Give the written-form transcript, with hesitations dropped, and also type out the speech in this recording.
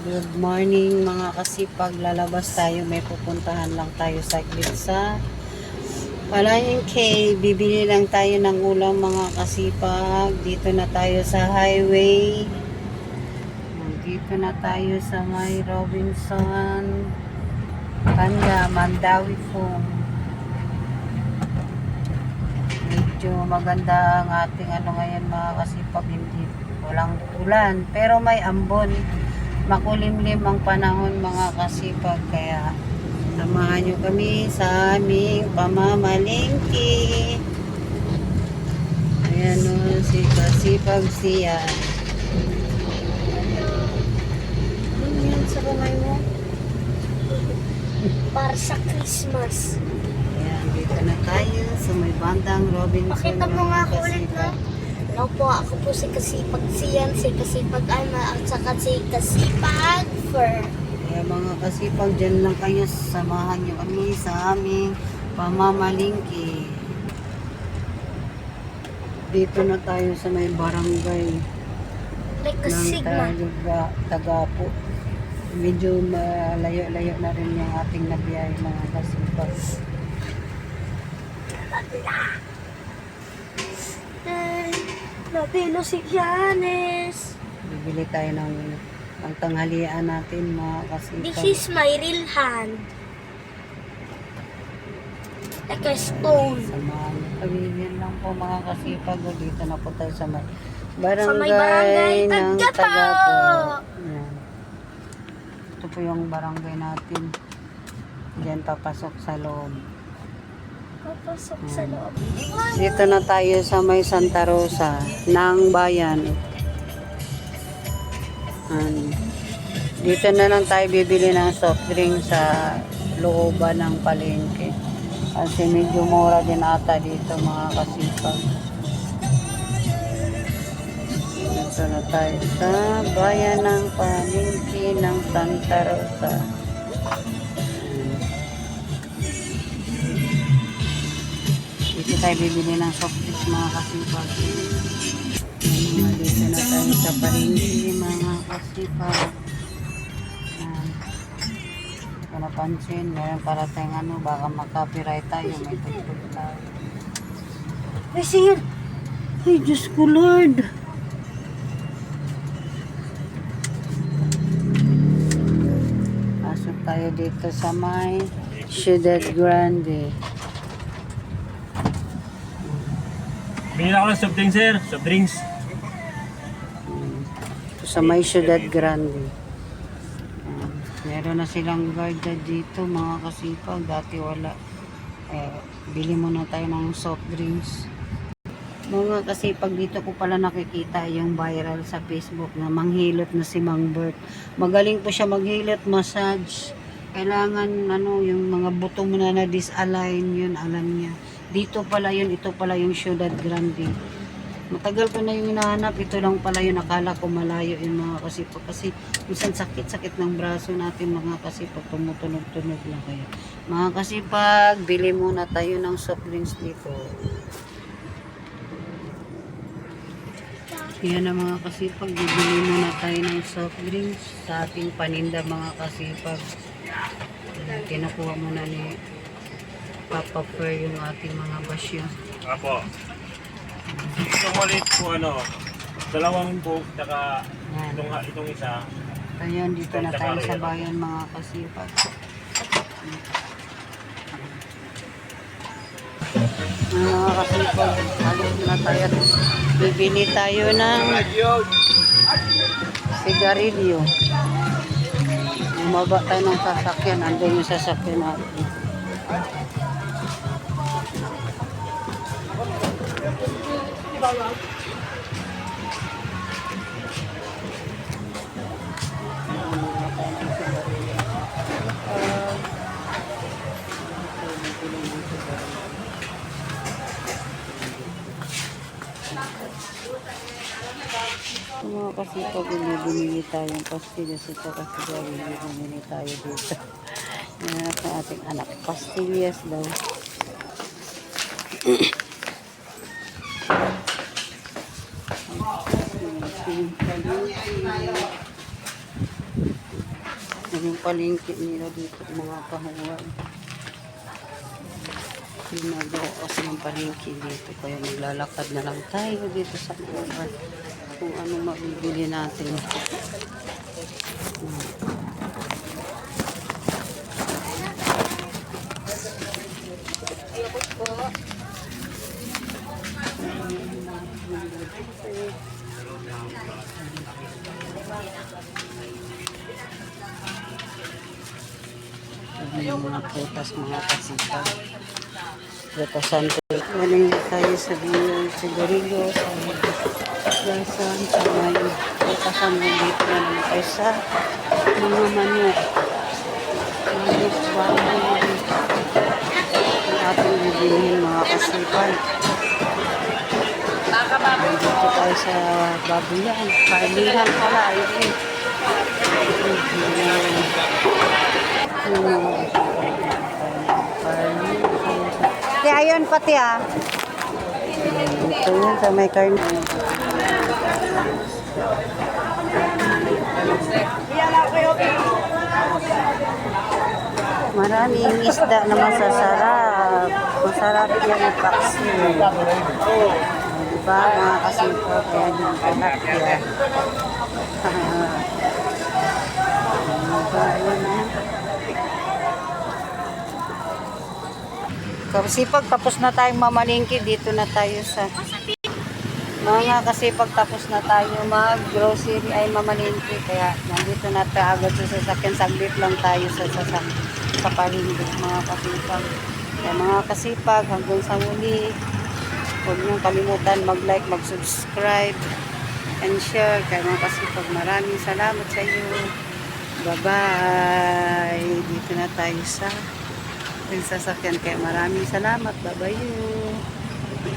Good morning mga kasipag, lalabas tayo, may pupuntahan lang tayo saglit sa palengke. Bibili lang tayo ng ulam mga kasipag. Dito na tayo sa highway. Dito na tayo sa may Robinson Kanda, Mandawi Phone. Medyo maganda ang ating ngayon mga kasipag, hindi walang ulan pero may ambon, makulimlim ang panahon mga kasipag, kaya samahan nyo kami sa aming pamamalingki. Ayan o, si kasipag siya. Ano yan sa kamay mo? Para sa Christmas. Ayan, dito na tayo sa may bandang Robinson. Pakita mo nga ako ulit, no? Kasipag. Hello po, ako po si Kasipag Sian, si Kasipag Alma, at saka si Kasipag Fer. Kaya mga kasipag, dyan lang kayo, samahan nyo kami sa aming pamamalingki. Dito na tayo sa may barangay Like a ng Sigma. Tagapo. Medyo malayo-layo na rin yung ating nabiyahe mga kasipag. Nabilo si Giannis. Bibili tayo ng tanghalian natin mga kasipag. This is my real hand. Like a stone. Samahan nyo kami, yan lang po mga kasipag. O, dito na po tayo sa may Sa may barangay ng Tagapo. Tagapo. Yan. Ito po yung barangay natin. Diyan papasok sa loob. Papasok sa loob. Dito na tayo sa may Santa Rosa ng bayan. Dito na lang tayo bibili ng soft drink sa looban ng palengke. Kasi medyo mura din ata dito mga kasipag. Dito na tayo sa bayan ng palengke ng Santa Rosa. Dito tayo bibili ng soft drinks mga kasipag. Dito na tayo sa palengke mga kasipag. Hindi ko napansin, meron para tayong baka makapiright tayo, may tugtog tayo. Ay, sige! Ay, Diyos ko Lord! Pasok tayo dito sa may Ciudad Grande. Bili ako ng soft drinks, sir. Soft drinks. Sa may Ciudad Grande. Meron na silang guard dito mga kasipag. Dati wala. Bili muna tayo ng soft drinks. Mga kasipag, dito ko pala nakikita yung viral sa Facebook na manghilot na si Mang Bert. Magaling po siya maghilot, massage. Kailangan yung mga buto mo na disalign, yun alam niya. Dito pala yun, ito pala yung Ciudad Grande. Matagal ko na yung hinahanap, ito lang pala yun, akala ko malayo yung mga kasipag. Kasi minsan sakit-sakit ng braso natin mga kasipag, tumutunog-tunog lang kayo. Mga kasipag, bili muna tayo ng soft drinks dito. Yan na mga kasipag, bibili muna tayo ng soft drinks sa ating paninda mga kasipag. Kinukuha muna ni Papa Fer yung ating mga basyo. Apo. Itong ulit po dalawang book, tsaka Yan. itong isa. Ayan, dito na tayo sa bayan mga kasipag. Mga kasipag, halos na tayo. Bibili tayo ng sigarilyo. Bumaba tayo ng sasakyan. Andun yung sasakyan natin. Mga kasipag, bumili tayo ng pastillas ito kasi bumili tayo dito. Yan ang ating anak. Pastillas daw. yung palengke nila dito, mga kahuwan. Ginagawa kasi ng palengke dito. Kaya maglalakad na lang tayo dito sa lugar. Kung ano mabibili natin. Yung mga prutas, mga kasipag. Prutasan ko. Galing tayo sa sigarilyo, sa lasan, sa may prutasan mo dito na naman tayo sa mga manok. Manok, baboy. Ang ating bibilihin mga kasipag. Dito tayo sa babuyan. Kailihan pala. Ayun. Kaya ayun pati ito yun sa may karne. Maraming isda na masasarap. Masarap yan ang paksi. Diba mga kasipo? Kaya din tilapia. Kasipag, tapos na tayong mamalingki. Dito na tayo sa mga kasipag, tapos na tayo mag-grocery ay mamalingki. Kaya nandito na tayo agad sa sasakyan. Saglit lang tayo sa palingki mga kasipag. Kaya mga kasipag, hanggang sa muli. Huwag niyong kalimutan mag-like, mag-subscribe, and share. Kaya mga kasipag, maraming salamat sa iyo. Bye-bye. Dito na tayo sa sasakyan. Kaya maraming salamat. Bye-bye.